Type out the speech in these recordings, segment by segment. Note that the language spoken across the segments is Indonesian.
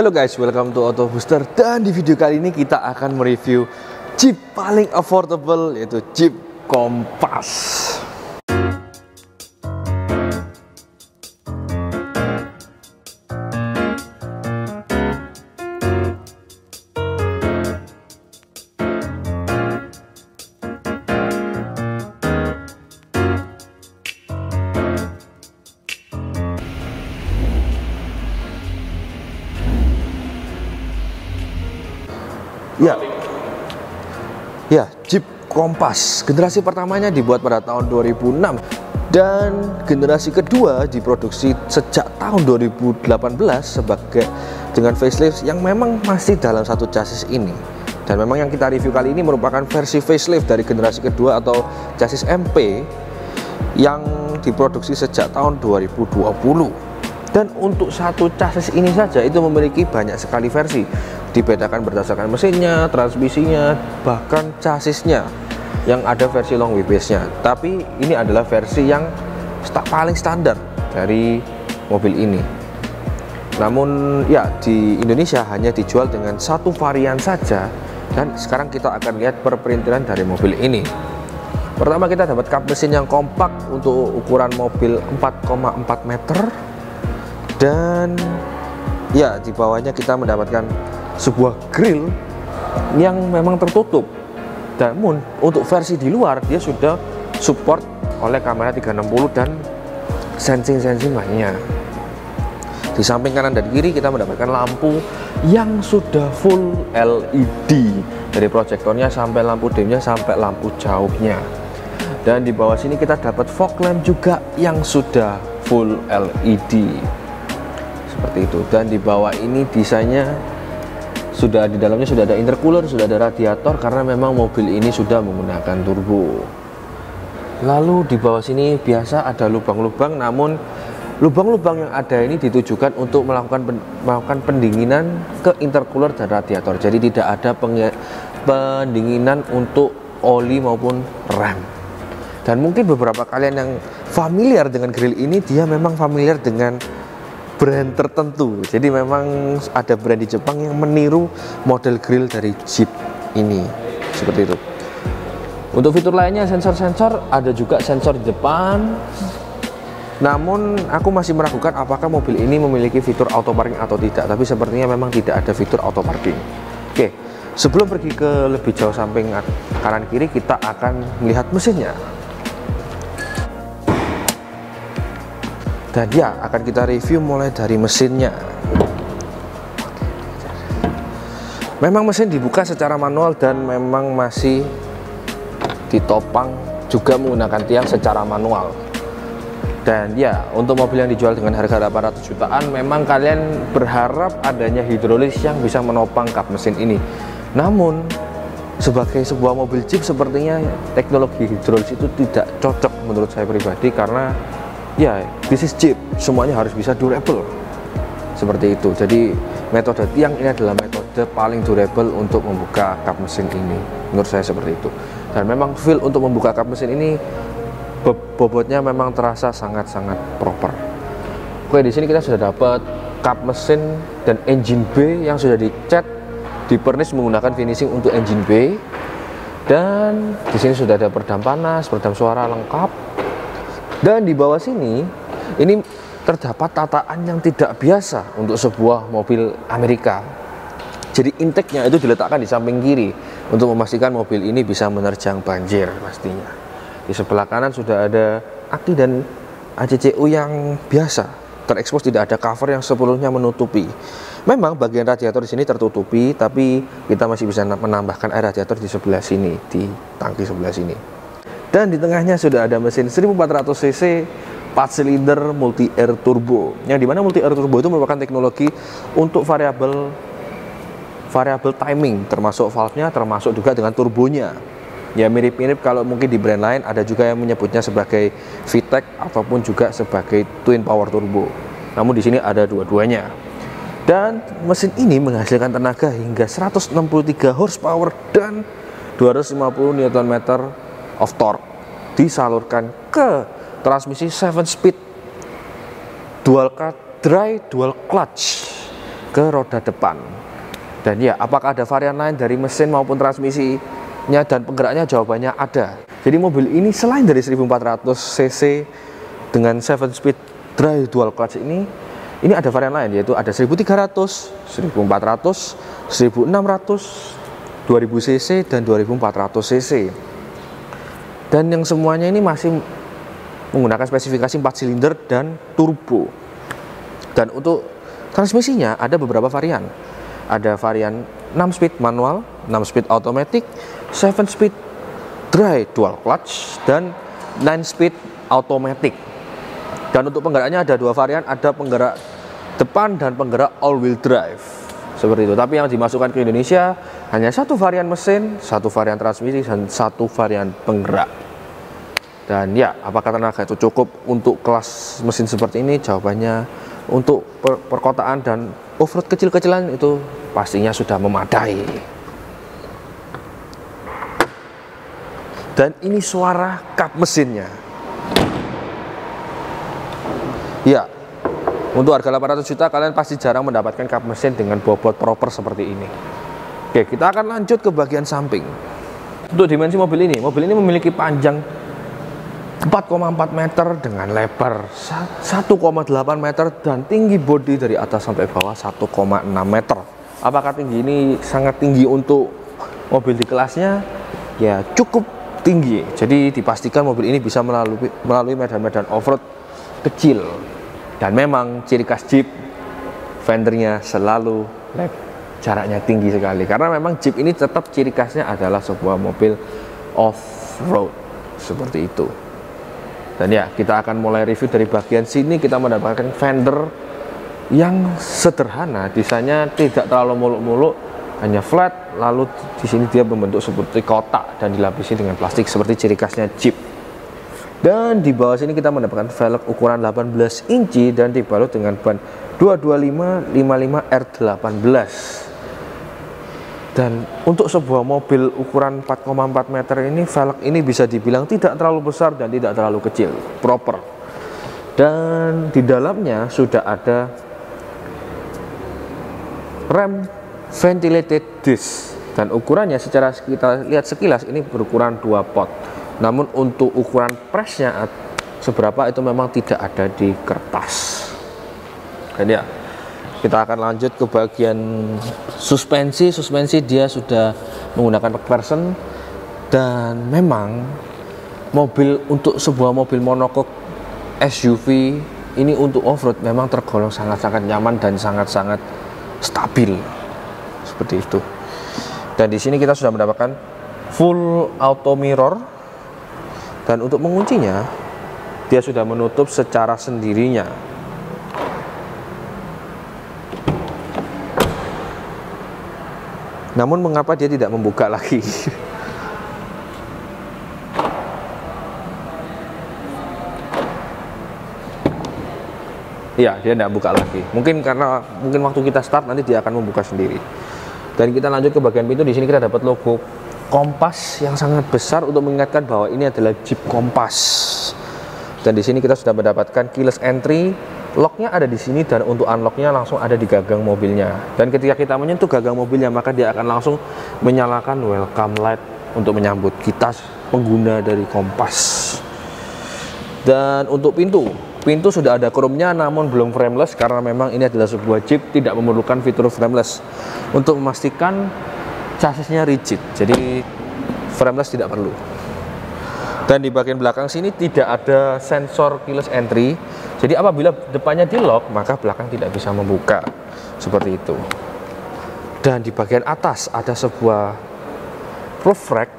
Halo guys, welcome to Auto Booster. Dan di video kali ini kita akan mereview Jeep paling affordable, yaitu Jeep Compass. Ya, Jeep Compass generasi pertamanya dibuat pada tahun 2006 dan generasi kedua diproduksi sejak tahun 2018 sebagai dengan facelift yang memang masih dalam satu chassis ini. Dan memang yang kita review kali ini merupakan versi facelift dari generasi kedua atau chassis MP yang diproduksi sejak tahun 2020. Dan untuk satu chassis ini saja itu memiliki banyak sekali versi, dibedakan berdasarkan mesinnya, transmisinya, bahkan chassisnya yang ada versi long wheelbase-nya. Tapi ini adalah versi yang paling standar dari mobil ini. Namun ya di Indonesia hanya dijual dengan satu varian saja. Dan sekarang kita akan lihat perperintilan dari mobil ini. Pertama kita dapat kap mesin yang kompak untuk ukuran mobil 4,4 meter. Dan ya di bawahnya kita mendapatkan sebuah grill yang memang tertutup. Namun untuk versi di luar dia sudah support oleh kamera 360 dan sensing lainnya. Di samping kanan dan kiri kita mendapatkan lampu yang sudah full LED, dari proyektornya sampai lampu dimnya sampai lampu jauhnya. Dan di bawah sini kita dapat fog lamp juga yang sudah full LED. Seperti itu. Dan di bawah ini desainnya sudah, di dalamnya sudah ada intercooler, sudah ada radiator karena memang mobil ini sudah menggunakan turbo. Lalu di bawah sini biasa ada lubang-lubang, namun lubang-lubang yang ada ini ditujukan untuk melakukan pendinginan ke intercooler dan radiator. Jadi tidak ada pendinginan untuk oli maupun rem. Dan mungkin beberapa kalian yang familiar dengan grill ini, dia memang familiar dengan brand tertentu. Jadi memang ada brand di Jepang yang meniru model grill dari Jeep ini, seperti itu. Untuk fitur lainnya, sensor-sensor ada juga sensor di depan. Namun aku masih meragukan apakah mobil ini memiliki fitur auto parking atau tidak. Tapi sepertinya memang tidak ada fitur auto parking. Oke, sebelum pergi ke lebih jauh samping kanan kiri, kita akan melihat mesinnya. Dan ya, akan kita review mulai dari mesinnya. Memang mesin dibuka secara manual dan memang masih ditopang juga menggunakan tiang secara manual. Dan ya, untuk mobil yang dijual dengan harga 800 jutaan, memang kalian berharap adanya hidrolis yang bisa menopang kap mesin ini. Namun, sebagai sebuah mobil Jeep, sepertinya teknologi hidrolis itu tidak cocok menurut saya pribadi, karena ya, this is Jeep, semuanya harus bisa durable seperti itu. Jadi metode tiang ini adalah metode paling durable untuk membuka kap mesin ini, menurut saya seperti itu. Dan memang feel untuk membuka kap mesin ini bobotnya memang terasa sangat-sangat proper. Oke, di sini kita sudah dapat kap mesin dan engine bay yang sudah dicat, dipernis menggunakan finishing untuk engine bay. Dan di sini sudah ada peredam panas, peredam suara lengkap. Dan di bawah sini, ini terdapat tataan yang tidak biasa untuk sebuah mobil Amerika. Jadi intake-nya itu diletakkan di samping kiri untuk memastikan mobil ini bisa menerjang banjir pastinya. Di sebelah kanan sudah ada aki dan ACCU yang biasa, terekspos, tidak ada cover yang sepenuhnya menutupi. Memang bagian radiator di sini tertutupi, tapi kita masih bisa menambahkan air radiator di sebelah sini, di tangki sebelah sini. Dan di tengahnya sudah ada mesin 1400 cc 4 silinder multi air turbo, yang dimana multi air turbo itu merupakan teknologi untuk variabel timing, termasuk valve-nya, termasuk juga dengan turbonya. Ya mirip-mirip kalau mungkin di brand lain ada juga yang menyebutnya sebagai VTEC ataupun juga sebagai twin power turbo. Namun di sini ada dua-duanya. Dan mesin ini menghasilkan tenaga hingga 163 horsepower dan 250 Nm of torque, disalurkan ke transmisi 7 speed dual dry dual clutch ke roda depan. Dan ya, apakah ada varian lain dari mesin maupun transmisinya dan penggeraknya? Jawabannya ada. Jadi mobil ini selain dari 1400 cc dengan 7 speed dry dual clutch ini ada varian lain, yaitu ada 1300, 1400, 1600, 2000 cc dan 2400 cc. Dan yang semuanya ini masih menggunakan spesifikasi 4 silinder dan turbo. Dan untuk transmisinya ada beberapa varian. Ada varian 6 speed manual, 6 speed automatic, 7 speed dry dual clutch, dan 9 speed automatic. Dan untuk penggeraknya ada 2 varian, ada penggerak depan dan penggerak all wheel drive. Seperti itu. Tapi yang dimasukkan ke Indonesia hanya 1 varian mesin, 1 varian transmisi, dan 1 varian penggerak. Dan ya, apakah tenaga itu cukup untuk kelas mesin seperti ini? Jawabannya untuk perkotaan dan off-road kecil-kecilan itu pastinya sudah memadai. Dan ini suara kap mesinnya. Ya, untuk harga 800 juta kalian pasti jarang mendapatkan kap mesin dengan bobot proper seperti ini. Oke, kita akan lanjut ke bagian samping. Untuk dimensi mobil ini memiliki panjang 4,4 meter dengan lebar 1,8 meter dan tinggi bodi dari atas sampai bawah 1,6 meter. Apakah tinggi ini sangat tinggi untuk mobil di kelasnya? Ya, cukup tinggi. Jadi dipastikan mobil ini bisa melalui medan-medan off-road kecil. Dan memang ciri khas Jeep, fendernya selalu jaraknya tinggi sekali. Karena memang Jeep ini tetap ciri khasnya adalah sebuah mobil off-road seperti itu. Dan ya, kita akan mulai review dari bagian sini. Kita mendapatkan fender yang sederhana, desainnya tidak terlalu muluk-muluk, hanya flat. Lalu di sini dia membentuk seperti kotak dan dilapisi dengan plastik seperti ciri khasnya Jeep. Dan di bawah sini kita mendapatkan velg ukuran 18 inci dan dibalut dengan ban 225 R18. Dan untuk sebuah mobil ukuran 4,4 meter ini, velg ini bisa dibilang tidak terlalu besar dan tidak terlalu kecil, proper. Dan di dalamnya sudah ada rem ventilated disc, dan ukurannya secara kita lihat sekilas ini berukuran 2 pot. Namun untuk ukuran presnya seberapa itu memang tidak ada di kertas. Dan ya, kita akan lanjut ke bagian suspensi. Suspensi dia sudah menggunakan McPherson, dan memang untuk sebuah mobil monokok SUV ini untuk off-road memang tergolong sangat-sangat nyaman dan sangat-sangat stabil seperti itu. Dan di sini kita sudah mendapatkan full auto mirror, dan untuk menguncinya dia sudah menutup secara sendirinya. Namun mengapa dia tidak membuka lagi? Ya, dia tidak buka lagi. Mungkin waktu kita start nanti dia akan membuka sendiri. Dan kita lanjut ke bagian pintu. Di sini kita dapat logo Kompas yang sangat besar untuk mengingatkan bahwa ini adalah Jeep Kompas. Dan di sini kita sudah mendapatkan keyless entry. Locknya ada di sini, dan untuk unlocknya langsung ada di gagang mobilnya. Dan ketika kita menyentuh gagang mobilnya, maka dia akan langsung menyalakan welcome light untuk menyambut kita pengguna dari Kompas. Dan untuk pintu sudah ada chrome-nya, namun belum frameless karena memang ini adalah sebuah Jeep, tidak memerlukan fitur frameless untuk memastikan chassisnya rigid. Jadi frameless tidak perlu. Dan di bagian belakang sini tidak ada sensor keyless entry. Jadi apabila depannya di lock, maka belakang tidak bisa membuka seperti itu. Dan di bagian atas ada sebuah roof rack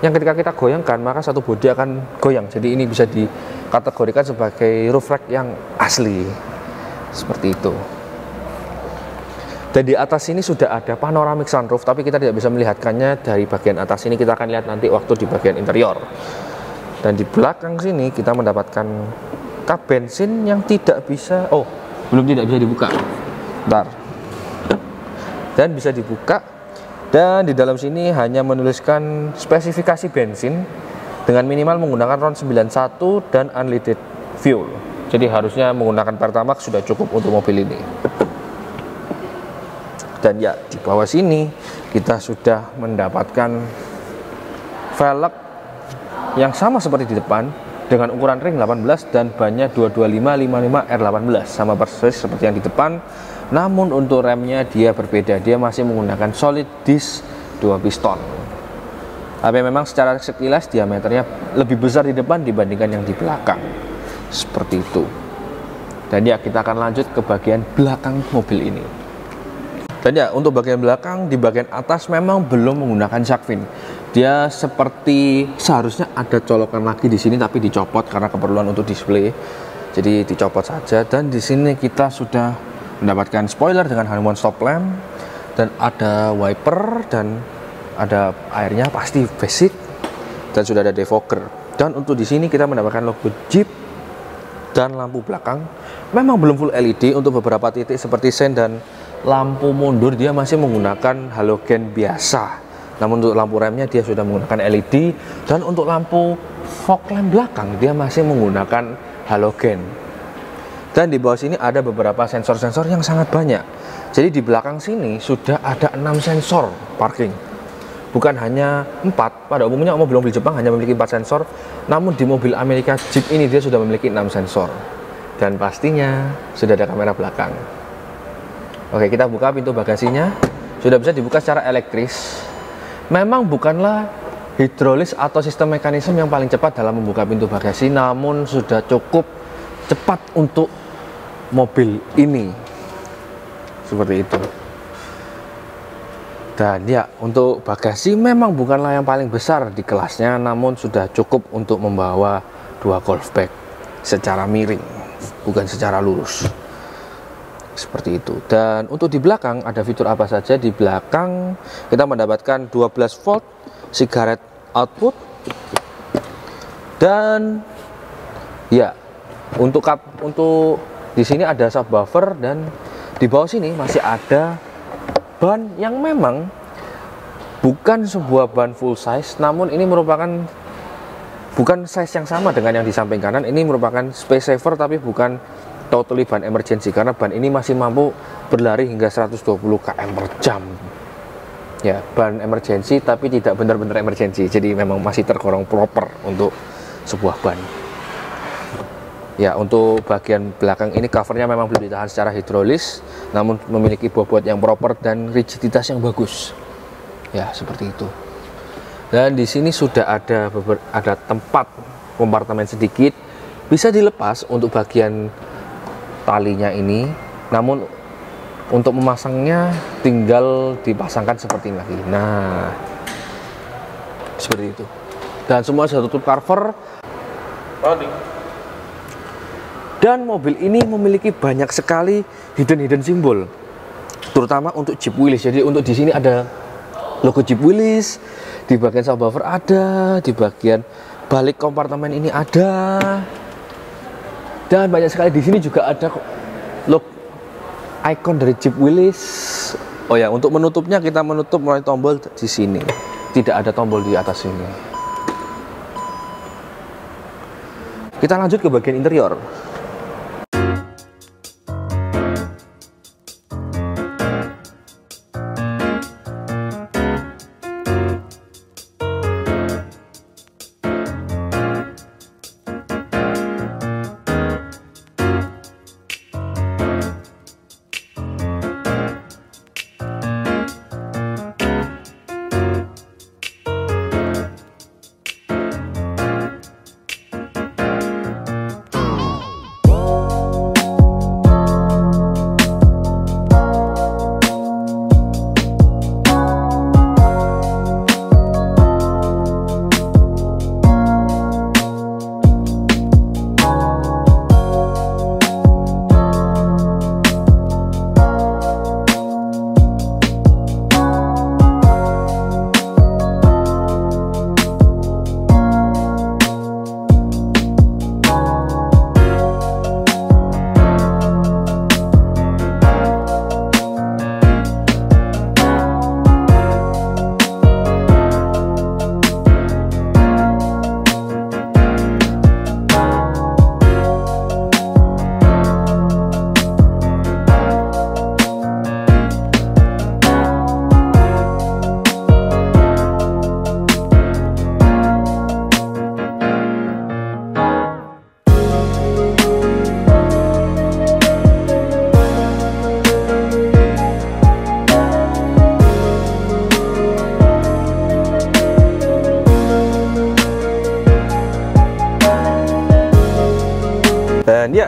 yang ketika kita goyangkan, maka satu bodi akan goyang. Jadi ini bisa dikategorikan sebagai roof rack yang asli seperti itu. Dan di atas ini sudah ada panoramic sunroof, tapi kita tidak bisa melihatkannya dari bagian atas ini. Kita akan lihat nanti waktu di bagian interior. Dan di belakang sini kita mendapatkan kap bensin yang tidak bisa dibuka. Bentar. Dan bisa dibuka. Dan di dalam sini hanya menuliskan spesifikasi bensin dengan minimal menggunakan RON 91 dan unleaded fuel. Jadi harusnya menggunakan Pertamax sudah cukup untuk mobil ini. Dan ya di bawah sini kita sudah mendapatkan velg yang sama seperti di depan dengan ukuran ring 18 dan bannya 225 R18, sama persis seperti yang di depan. Namun untuk remnya dia berbeda, dia masih menggunakan solid disc 2 piston. Tapi memang secara sekilas diameternya lebih besar di depan dibandingkan yang di belakang, seperti itu. Dan ya kita akan lanjut ke bagian belakang mobil ini. Dan ya untuk bagian belakang, di bagian atas memang belum menggunakan shark fin. Dia seperti seharusnya ada colokan lagi di sini tapi dicopot karena keperluan untuk display. Jadi dicopot saja. Dan di sini kita sudah mendapatkan spoiler dengan harmon stop lamp, dan ada wiper, dan ada airnya pasti basic, dan sudah ada defogger. Dan untuk di sini kita mendapatkan logo Jeep, dan lampu belakang memang belum full LED. Untuk beberapa titik seperti sen dan lampu mundur dia masih menggunakan halogen biasa. Namun untuk lampu remnya dia sudah menggunakan LED, dan untuk lampu fog lamp belakang dia masih menggunakan halogen. Dan di bawah sini ada beberapa sensor-sensor yang sangat banyak. Jadi di belakang sini sudah ada 6 sensor parking. Bukan hanya 4, pada umumnya mobil-mobil Jepang hanya memiliki 4 sensor. Namun di mobil Amerika Jeep ini dia sudah memiliki 6 sensor. Dan pastinya sudah ada kamera belakang. Oke, kita buka pintu bagasinya. Sudah bisa dibuka secara elektris. Memang bukanlah hidrolis atau sistem mekanisme yang paling cepat dalam membuka pintu bagasi, namun sudah cukup cepat untuk mobil ini, seperti itu. Dan ya untuk bagasi memang bukanlah yang paling besar di kelasnya, namun sudah cukup untuk membawa 2 golf bag secara miring, bukan secara lurus, seperti itu. Dan untuk di belakang ada fitur apa saja? Di belakang kita mendapatkan 12 volt cigarette output, dan ya untuk di sini ada subwoofer, dan di bawah sini masih ada ban yang memang bukan sebuah ban full size, namun ini merupakan bukan size yang sama dengan yang di samping kanan. Ini merupakan space saver tapi bukan totally ban emergency, karena ban ini masih mampu berlari hingga 120 km per jam. Ya, ban emergency tapi tidak benar-benar emergency, jadi memang masih tergolong proper untuk sebuah ban. Ya, untuk bagian belakang ini covernya memang belum ditahan secara hidrolis, namun memiliki bobot yang proper dan rigiditas yang bagus. Ya, seperti itu. Dan di sini sudah ada tempat kompartemen sedikit, bisa dilepas untuk bagian talinya ini. Namun untuk memasangnya tinggal dipasangkan seperti ini lagi. Nah, seperti itu. Dan semua sudah tutup cover. Dan mobil ini memiliki banyak sekali hidden simbol, terutama untuk Jeep Willys. Jadi untuk di sini ada logo Jeep Willys, di bagian subwoofer ada, di bagian balik kompartemen ini ada, dan banyak sekali di sini juga ada logo icon dari Jeep Willys. Oh ya, untuk menutupnya kita menutup melalui tombol di sini, tidak ada tombol di atas sini. Kita lanjut ke bagian interior.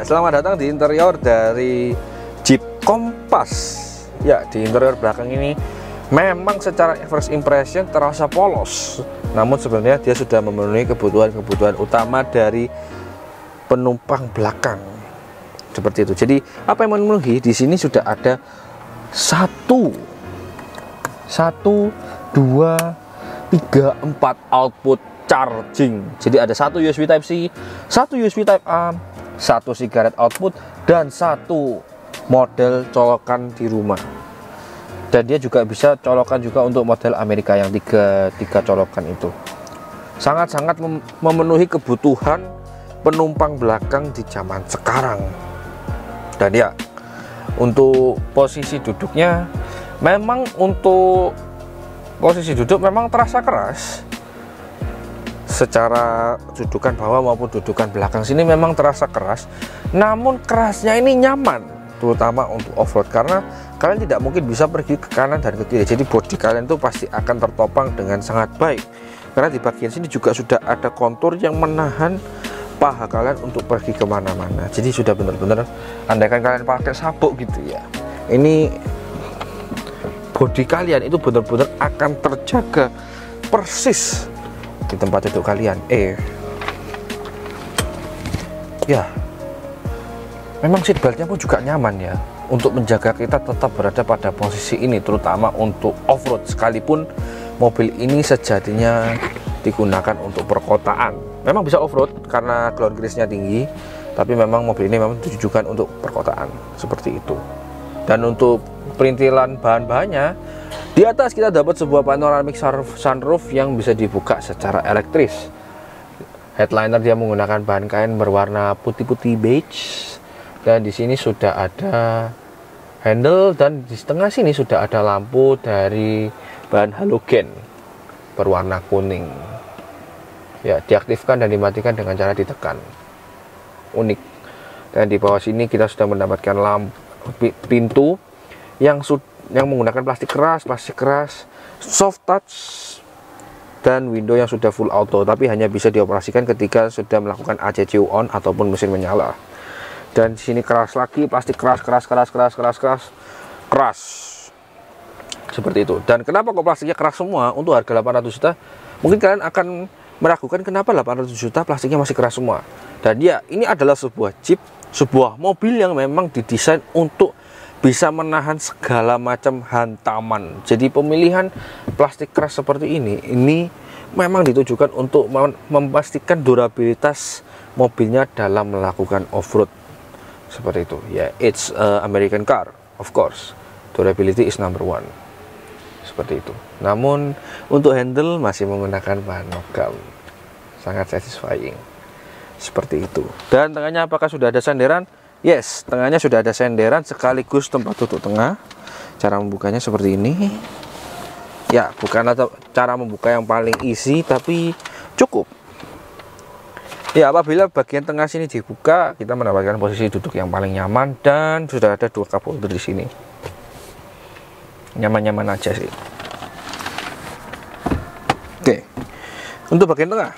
Ya, selamat datang di interior dari Jeep Compass. Ya, di interior belakang ini memang secara first impression terasa polos. Namun sebenarnya dia sudah memenuhi kebutuhan utama dari penumpang belakang. Seperti itu. Jadi, apa yang memenuhi di sini sudah ada 1 2 3 4 output charging. Jadi ada 1 USB Type C, 1 USB Type A, 1 sigaret output, dan 1 model colokan di rumah. Dan dia juga bisa colokan juga untuk model Amerika yang tiga colokan itu. Sangat-sangat memenuhi kebutuhan penumpang belakang di zaman sekarang. Dan ya, untuk posisi duduknya memang terasa keras. Secara dudukan bawah maupun dudukan belakang sini memang terasa keras, namun kerasnya ini nyaman, terutama untuk off-road, karena kalian tidak mungkin bisa pergi ke kanan dan ke kiri. Jadi bodi kalian itu pasti akan tertopang dengan sangat baik, karena di bagian sini juga sudah ada kontur yang menahan paha kalian untuk pergi kemana-mana. Jadi sudah benar-benar, andaikan kalian pakai sabuk gitu ya, ini bodi kalian itu benar-benar akan terjaga persis di tempat duduk kalian. Ya, memang seatbeltnya pun juga nyaman ya, untuk menjaga kita tetap berada pada posisi ini, terutama untuk off-road. Sekalipun mobil ini sejatinya digunakan untuk perkotaan, memang bisa off-road karena ground clearance-nya tinggi, tapi memang mobil ini memang ditujukan untuk perkotaan, seperti itu. Dan untuk perintilan bahan-bahannya, di atas kita dapat sebuah panoramic sunroof yang bisa dibuka secara elektris. Headliner dia menggunakan bahan kain berwarna putih-putih beige, dan di sini sudah ada handle, dan di tengah sini sudah ada lampu dari bahan halogen berwarna kuning. Ya, diaktifkan dan dimatikan dengan cara ditekan. Unik. Dan di bawah sini kita sudah mendapatkan lampu pintu yang menggunakan plastik keras, soft touch, dan window yang sudah full auto, tapi hanya bisa dioperasikan ketika sudah melakukan ACCU on ataupun mesin menyala. Dan di sini keras lagi, plastik keras, seperti itu. Dan kenapa kok plastiknya keras semua untuk harga 800 juta? Mungkin kalian akan meragukan kenapa 800 juta plastiknya masih keras semua. Dan ya, ini adalah sebuah Jeep, sebuah mobil yang memang didesain untuk bisa menahan segala macam hantaman. Jadi pemilihan plastik keras seperti ini memang ditujukan untuk memastikan durabilitas mobilnya dalam melakukan off-road. Seperti itu. Ya, it's American car, of course. Durability is number one. Seperti itu. Namun untuk handle masih menggunakan bahan logam. Sangat satisfying. Seperti itu. Dan tengahnya apakah sudah ada senderan? Yes, tengahnya sudah ada senderan sekaligus tempat duduk tengah. Cara membukanya seperti ini. Ya, bukanlah cara membuka yang paling easy, tapi cukup. Ya, apabila bagian tengah sini dibuka, kita mendapatkan posisi duduk yang paling nyaman, dan sudah ada 2 cup holder di sini. Nyaman-nyaman aja sih. Oke. Untuk bagian tengah.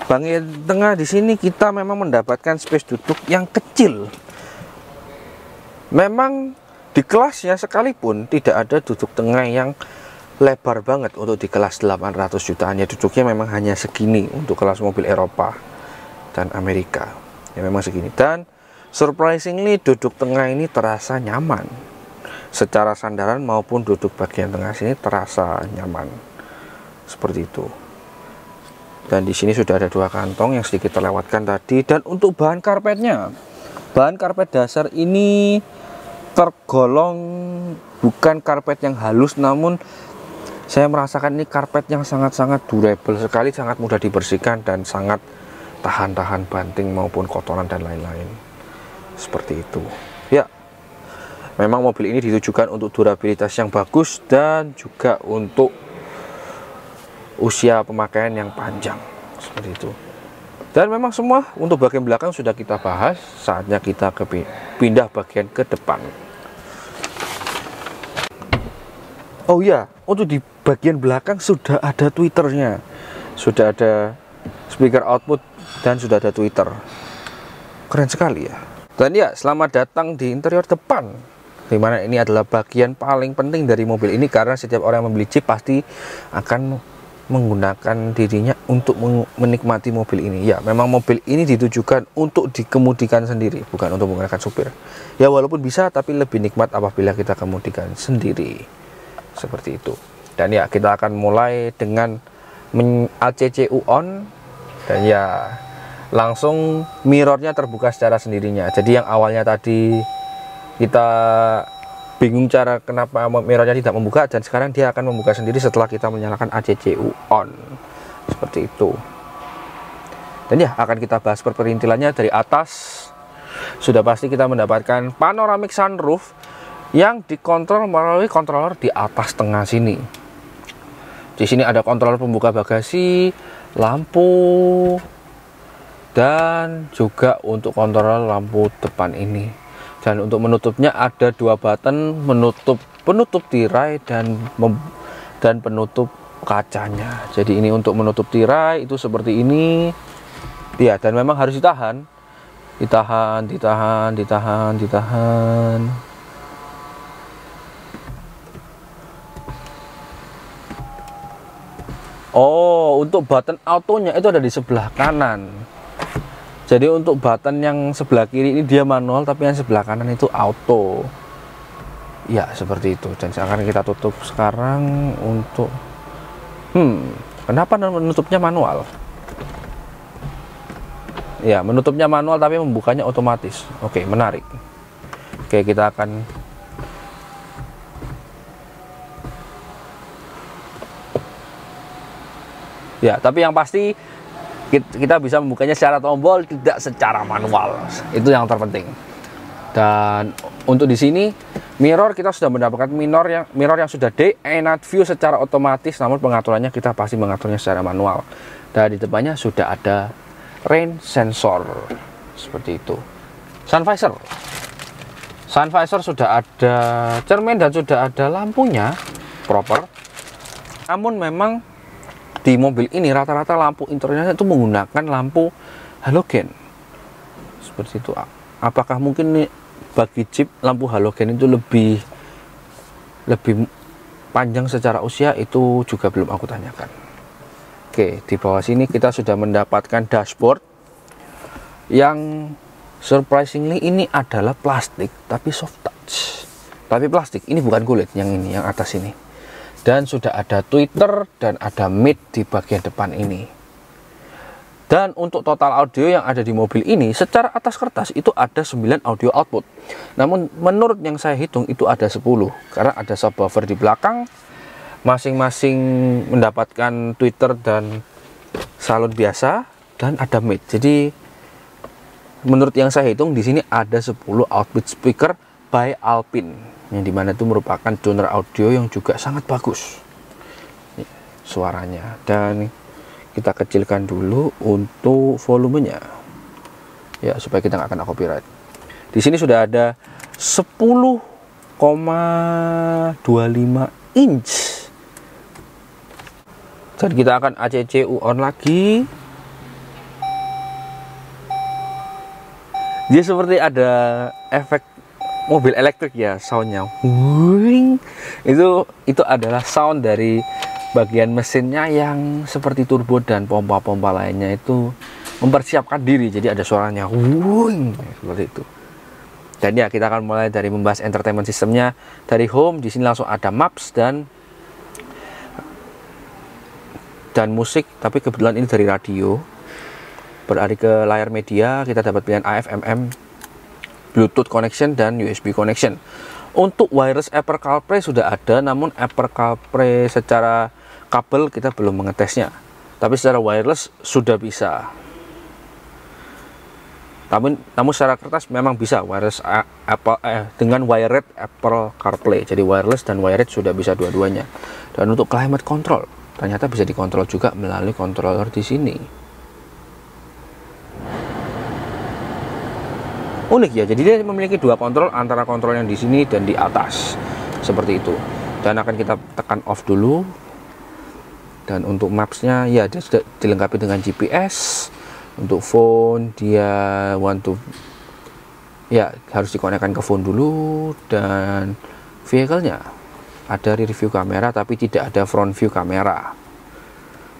Bagian tengah di sini kita memang mendapatkan space duduk yang kecil. Memang di kelasnya sekalipun tidak ada duduk tengah yang lebar banget untuk di kelas 800 jutaan. Ya, duduknya memang hanya segini untuk kelas mobil Eropa dan Amerika. Ya, memang segini. Dan surprisingly duduk tengah ini terasa nyaman. Secara sandaran maupun duduk bagian tengah sini terasa nyaman. Seperti itu. Dan di sini sudah ada 2 kantong yang sedikit terlewatkan tadi. Dan untuk bahan karpetnya, bahan karpet dasar ini tergolong bukan karpet yang halus, namun saya merasakan ini karpet yang sangat-sangat durable sekali, sangat mudah dibersihkan, dan sangat tahan banting maupun kotoran dan lain-lain. Seperti itu. Ya, memang mobil ini ditujukan untuk durabilitas yang bagus dan juga untuk usia pemakaian yang panjang, seperti itu. Dan memang semua untuk bagian belakang sudah kita bahas, saatnya kita pindah bagian ke depan. Oh iya, untuk di bagian belakang sudah ada tweeternya, sudah ada speaker output, dan sudah ada tweeter. keren sekali ya. Dan ya, selamat datang di interior depan, dimana ini adalah bagian paling penting dari mobil ini, karena setiap orang yang membeli Jeep pasti akan menggunakan dirinya untuk menikmati mobil ini. Ya, memang mobil ini ditujukan untuk dikemudikan sendiri, bukan untuk menggunakan supir. Ya, walaupun bisa, tapi lebih nikmat apabila kita kemudikan sendiri. Seperti itu. Dan ya, kita akan mulai dengan ACCU on, dan ya langsung mirrornya terbuka secara sendirinya. Jadi yang awalnya tadi kita bingung cara kenapa mirrornya tidak membuka, dan sekarang dia akan membuka sendiri setelah kita menyalakan ACCU on. Seperti itu. Dan ya, akan kita bahas perintilannya. Dari atas sudah pasti kita mendapatkan panoramic sunroof yang dikontrol melalui controller di atas tengah sini. Di sini ada controller pembuka bagasi, lampu, dan juga untuk controller lampu depan ini. Dan untuk menutupnya ada dua button, penutup tirai dan penutup kacanya. Jadi ini untuk menutup tirai itu seperti ini. Ya, dan memang harus ditahan. Ditahan. Oh, untuk button autonya itu ada di sebelah kanan. Jadi untuk button yang sebelah kiri ini dia manual, tapi yang sebelah kanan itu auto. Ya, seperti itu. Dan akan kita tutup sekarang untuk kenapa menutupnya manual? Ya, menutupnya manual tapi membukanya otomatis. Oke, menarik. Oke, kita akan ya, tapi yang pasti kita bisa membukanya secara tombol, tidak secara manual. Itu yang terpenting. Dan untuk di sini mirror, kita sudah mendapatkan mirror yang sudah day and night view secara otomatis, namun pengaturannya kita pasti mengaturnya secara manual. Dan di depannya sudah ada rain sensor seperti itu. Sun visor sudah ada cermin dan sudah ada lampunya proper. Namun memang di mobil ini rata-rata lampu interiornya itu menggunakan lampu halogen seperti itu. Apakah mungkin nih bagi Jeep lampu halogen itu lebih panjang secara usia, itu juga belum aku tanyakan. Oke, di bawah sini kita sudah mendapatkan dashboard yang surprisingly ini adalah plastik tapi soft touch. Tapi plastik, ini bukan kulit, yang ini, yang atas ini. Dan sudah ada tweeter dan ada mic di bagian depan ini. Dan untuk total audio yang ada di mobil ini secara atas kertas itu ada 9 audio output. Namun menurut yang saya hitung itu ada 10, karena ada subwoofer di belakang, masing-masing mendapatkan tweeter dan salon biasa, dan ada mic. Jadi menurut yang saya hitung di sini ada 10 output speaker by Alpine, yang dimana itu merupakan donor audio yang juga sangat bagus suaranya. Dan kita kecilkan dulu untuk volumenya ya, supaya kita nggak kena copyright. Di sini sudah ada 10,25 inch. Dan kita akan ACCU on lagi. Dia seperti ada efek mobil elektrik ya, soundnya. Itu adalah sound dari bagian mesinnya yang seperti turbo dan pompa-pompa lainnya itu mempersiapkan diri, jadi ada suaranya seperti itu. Dan ya, kita akan mulai dari membahas entertainment sistemnya. Dari home, di sini langsung ada maps dan musik, tapi kebetulan ini dari radio. Beralih ke layar media, kita dapat pilihan AM, FM, Bluetooth connection dan USB connection. Untuk wireless Apple CarPlay sudah ada, namun Apple CarPlay secara kabel kita belum mengetesnya. Tapi secara wireless sudah bisa. Namun secara kertas memang bisa wireless dengan wired Apple CarPlay. Jadi wireless dan wired sudah bisa dua-duanya. Dan untuk climate control ternyata bisa dikontrol juga melalui controller di sini. Unik ya, jadi dia memiliki dua kontrol, antara kontrol yang di sini dan di atas seperti itu. Dan akan kita tekan off dulu. Dan untuk mapsnya ya, dia sudah dilengkapi dengan GPS, Untuk phone dia want to, ya harus dikonekkan ke phone dulu. Dan vehicle-nya ada rear view kamera tapi tidak ada front view kamera.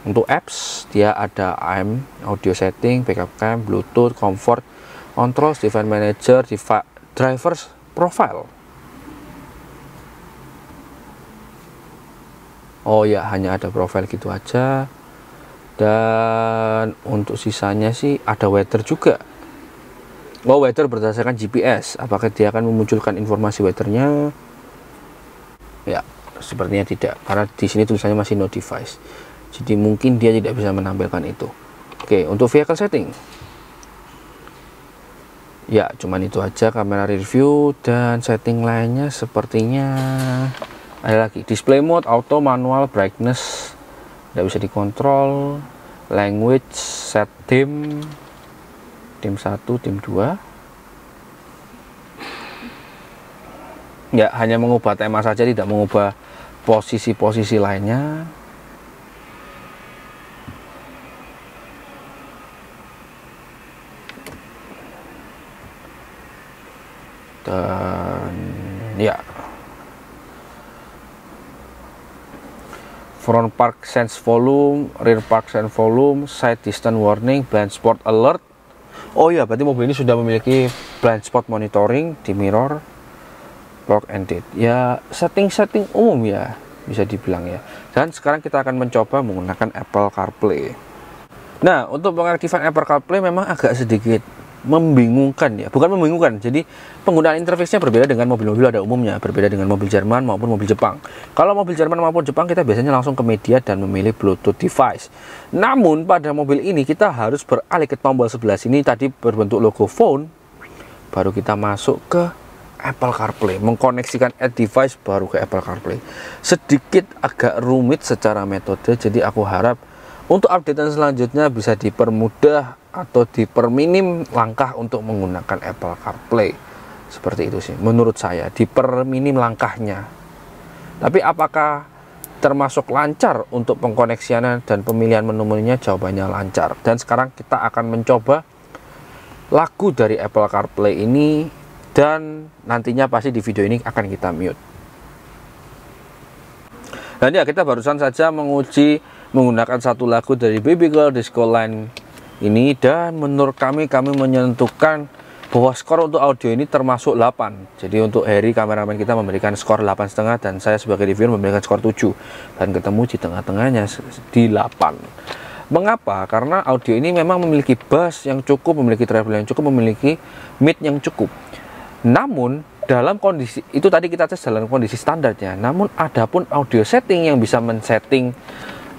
Untuk apps dia ada AM, audio setting, backup cam, bluetooth, comfort, controls, device manager, drivers profile. Oh ya, hanya ada profile gitu aja. Dan untuk sisanya sih ada weather juga. Oh, weather berdasarkan GPS. Apakah dia akan memunculkan informasi weathernya? Ya, sepertinya tidak, karena di sini tulisannya masih no device. Jadi mungkin dia tidak bisa menampilkan itu. Oke, untuk vehicle setting, ya cuman itu aja, kamera rear view. Dan setting lainnya sepertinya ada lagi, display mode, auto, manual, brightness tidak bisa dikontrol, language, set theme 1, theme 2. Ya, hanya mengubah tema saja, tidak mengubah posisi-posisi lainnya. Dan ya, front park sense volume, rear park sense volume, side distance warning, blind spot alert. Oh ya, berarti mobil ini sudah memiliki blind spot monitoring di mirror, lock and date. Ya, setting-setting umum ya, bisa dibilang ya. Dan sekarang kita akan mencoba menggunakan Apple CarPlay. Nah, untuk pengaktifan Apple CarPlay memang agak sedikit membingungkan ya, bukan membingungkan. Jadi penggunaan interface-nya berbeda dengan mobil-mobil pada umumnya, berbeda dengan mobil Jerman maupun mobil Jepang. Kalau mobil Jerman maupun Jepang kita biasanya langsung ke media dan memilih Bluetooth device. Namun pada mobil ini kita harus beralih ke tombol sebelah sini tadi berbentuk logo phone, baru kita masuk ke Apple CarPlay, mengkoneksikan add device baru ke Apple CarPlay. Sedikit agak rumit secara metode, jadi aku harap untuk updatean selanjutnya bisa dipermudah atau diperminim langkah untuk menggunakan Apple CarPlay. Seperti itu sih menurut saya, diperminim langkahnya. Tapi apakah termasuk lancar untuk pengkoneksiannya dan pemilihan menu-menunya? Jawabannya lancar. Dan sekarang kita akan mencoba lagu dari Apple CarPlay ini, dan nantinya pasti di video ini akan kita mute. Dan ya, kita barusan saja menguji menggunakan satu lagu dari Baby Girl Disco Line ini, dan menurut kami menyentuhkan bahwa skor untuk audio ini termasuk 8. Jadi untuk Harry kameramen kita memberikan skor 8,5 dan saya sebagai reviewer memberikan skor 7, dan ketemu di tengah-tengahnya di 8. Mengapa? Karena audio ini memang memiliki bass yang cukup, memiliki treble yang cukup, memiliki mid yang cukup. Namun dalam kondisi itu tadi kita tes dalam kondisi standarnya. Namun adapun audio setting yang bisa men-setting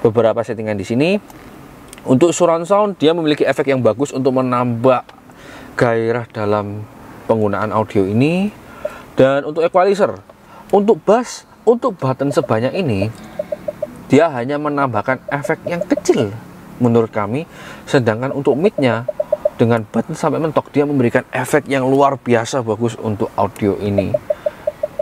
beberapa settingan di sini. Untuk surround sound dia memiliki efek yang bagus untuk menambah gairah dalam penggunaan audio ini. Dan untuk equalizer, untuk bass, untuk button sebanyak ini dia hanya menambahkan efek yang kecil menurut kami. Sedangkan untuk midnya dengan button sampai mentok dia memberikan efek yang luar biasa bagus untuk audio ini.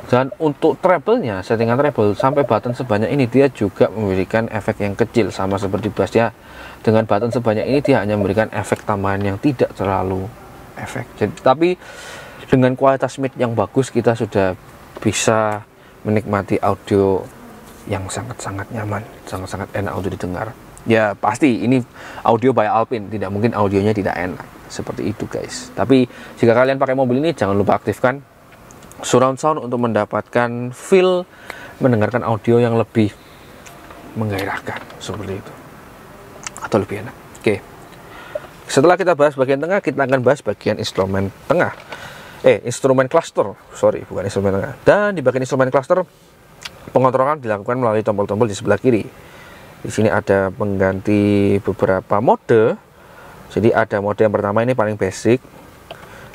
Dan untuk treble-nya, settingan treble sampai button sebanyak ini dia juga memberikan efek yang kecil, sama seperti bass-nya. Dengan button sebanyak ini dia hanya memberikan efek tambahan yang tidak terlalu efek. Jadi, tapi dengan kualitas mid yang bagus kita sudah bisa menikmati audio yang sangat-sangat nyaman, sangat-sangat enak untuk didengar. Ya pasti ini audio by Alpine, tidak mungkin audionya tidak enak. Seperti itu guys. Tapi jika kalian pakai mobil ini jangan lupa aktifkan surround sound untuk mendapatkan feel mendengarkan audio yang lebih menggairahkan, seperti itu, atau lebih enak. Oke, setelah kita bahas bagian tengah, kita akan bahas bagian instrumen tengah, instrumen cluster, sorry, bukan instrumen tengah. Dan di bagian instrumen cluster pengontrolan dilakukan melalui tombol-tombol di sebelah kiri. Di sini ada pengganti beberapa mode. Jadi ada mode yang pertama ini paling basic,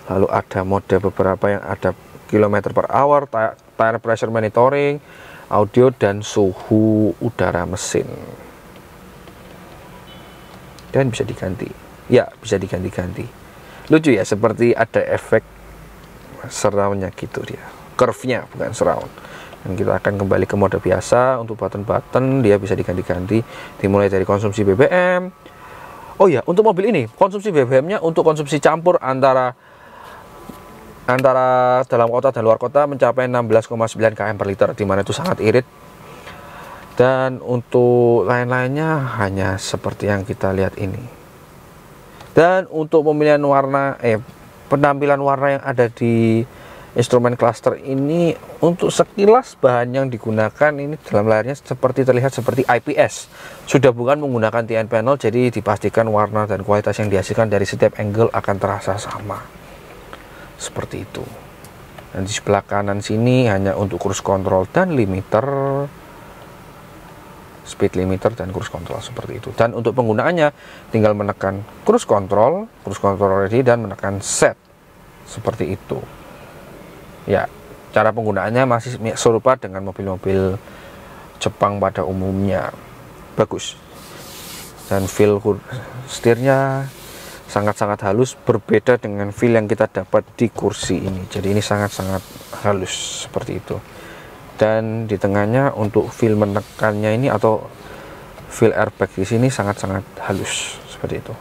lalu ada mode beberapa yang ada kilometer per hour, tire pressure monitoring, audio, dan suhu udara mesin. Dan bisa diganti, ya bisa diganti-ganti. Lucu ya, seperti ada efek surround-nya gitu dia, curve-nya bukan surround. Dan kita akan kembali ke mode biasa. Untuk button-button dia bisa diganti-ganti, dimulai dari konsumsi BBM, Oh ya, untuk mobil ini konsumsi BBM-nya untuk konsumsi campur antara dalam kota dan luar kota mencapai 16,9 km per liter, di mana itu sangat irit. Dan untuk lain-lainnya hanya seperti yang kita lihat ini. Dan untuk pemilihan warna, penampilan warna yang ada di instrumen cluster ini, untuk sekilas bahan yang digunakan ini dalam layarnya terlihat seperti IPS. Sudah bukan menggunakan TN panel, jadi dipastikan warna dan kualitas yang dihasilkan dari setiap angle akan terasa sama. Seperti itu. Dan di sebelah kanan sini hanya untuk cruise control dan limiter, speed limiter dan cruise control seperti itu. Dan untuk penggunaannya tinggal menekan cruise control ready dan menekan set seperti itu. Ya, cara penggunaannya masih serupa dengan mobil-mobil Jepang pada umumnya. Bagus. Dan feel setirnya sangat-sangat halus, berbeda dengan feel yang kita dapat di kursi ini. Jadi ini sangat-sangat halus seperti itu. Dan di tengahnya untuk feel menekannya ini atau feel airbag di sini sangat-sangat halus seperti itu.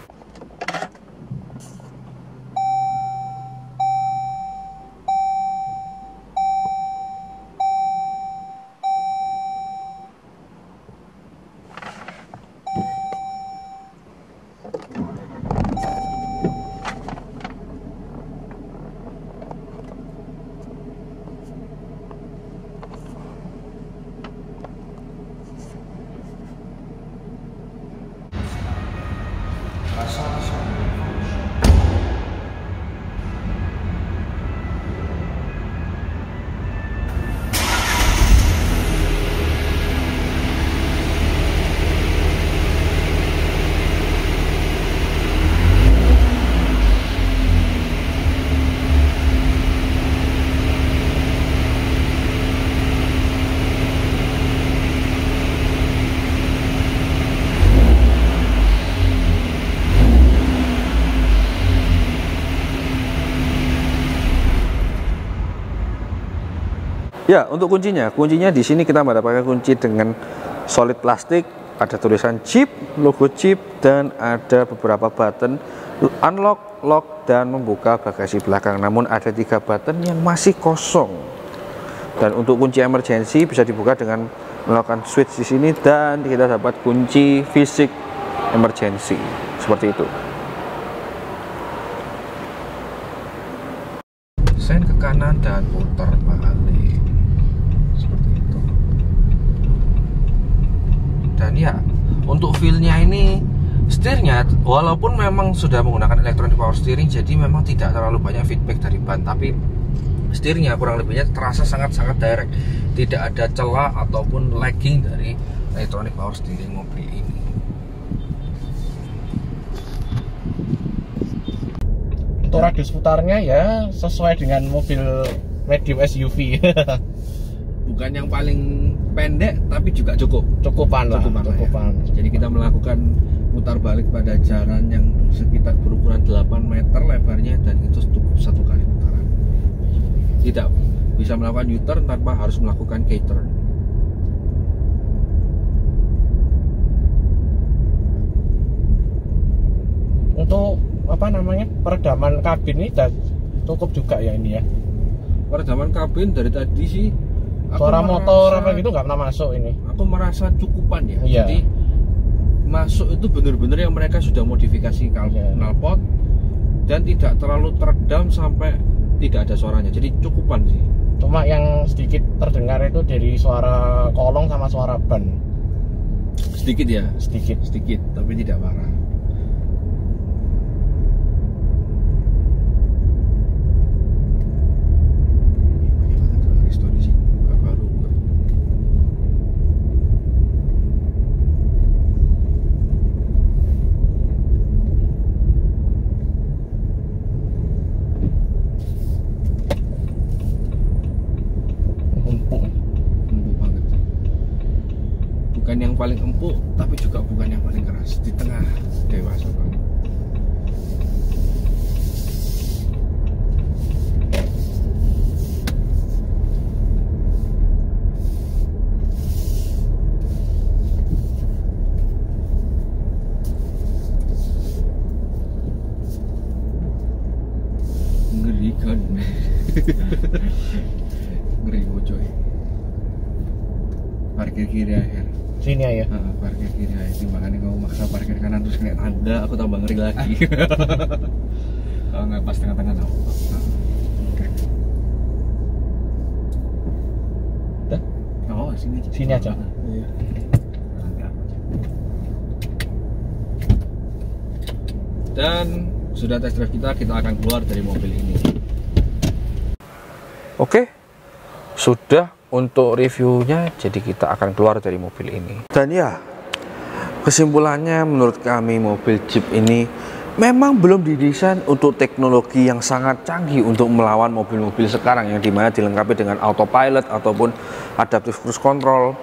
Ya, untuk kuncinya di sini kita mendapatkan kunci dengan solid plastik, ada tulisan Jeep, logo Jeep, dan ada beberapa button unlock, lock, dan membuka bagasi belakang. Namun ada 3 button yang masih kosong. Dan untuk kunci emergency bisa dibuka dengan melakukan switch di sini, dan kita dapat kunci fisik emergency seperti itu. Sen ke kanan dan putar balik. Dan ya, untuk feel-nya ini, setirnya walaupun memang sudah menggunakan electronic power steering, jadi memang tidak terlalu banyak feedback dari ban, tapi setirnya kurang lebihnya terasa sangat-sangat direct, tidak ada celah ataupun lagging dari electronic power steering mobil ini. Untuk radius putarnya ya sesuai dengan mobil medium SUV. Bukan yang paling pendek, tapi juga cukupan. Ya. Jadi kita melakukan putar balik pada jalan yang sekitar berukuran 8 meter lebarnya, dan itu cukup 1 kali putaran. Tidak bisa melakukan U-turn tanpa harus melakukan K-turn. Untuk peredaman kabin ini cukup juga ya ini ya. Peredaman kabin dari tadi sih, suara motor apa gitu nggak pernah masuk ini. Aku merasa cukupan ya. Iya. Jadi masuk itu benar-benar yang mereka sudah modifikasi knalpot, dan tidak terlalu teredam sampai tidak ada suaranya. Jadi cukupan sih. Cuma yang sedikit terdengar itu dari suara kolong sama suara ban. Sedikit ya, sedikit, tapi tidak parah. Bukan yang paling empuk, tapi juga bukan yang paling keras, di tengah, dewasa banget. Ngeri coy. Parkir kiri akhir. Sini ya. Parkir kiri aja, makanya kamu maksa parkir kanan terus kena tanda, aku tambah ngeri lagi. Kalau nggak pas tengah-tengah tau. Oke. Udah? Oh sini aja. Sini aja. Iya. Dan sudah tes drive kita akan keluar dari mobil ini. Oke, sudah untuk reviewnya, jadi kita akan keluar dari mobil ini. Dan ya, kesimpulannya menurut kami mobil Jeep ini memang belum didesain untuk teknologi yang sangat canggih untuk melawan mobil-mobil sekarang yang dimana dilengkapi dengan autopilot ataupun adaptive cruise control.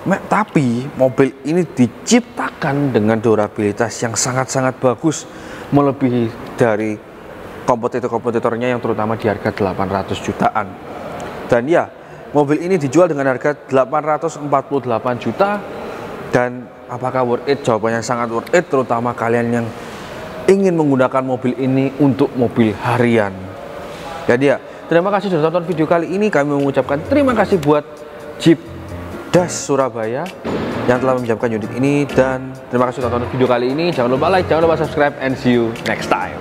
Tapi mobil ini diciptakan dengan durabilitas yang sangat-sangat bagus, melebihi dari kompetitor-kompetitornya yang terutama di harga 800 jutaan. Dan ya, mobil ini dijual dengan harga 848 juta. Dan apakah worth it? Jawabannya sangat worth it, terutama kalian yang ingin menggunakan mobil ini untuk mobil harian. Jadi ya, terima kasih sudah tonton video kali ini. Kami mengucapkan terima kasih buat Jeep Das Surabaya yang telah meminjamkan unit ini. Dan terima kasih sudah tonton video kali ini. Jangan lupa like, jangan lupa subscribe, and see you next time.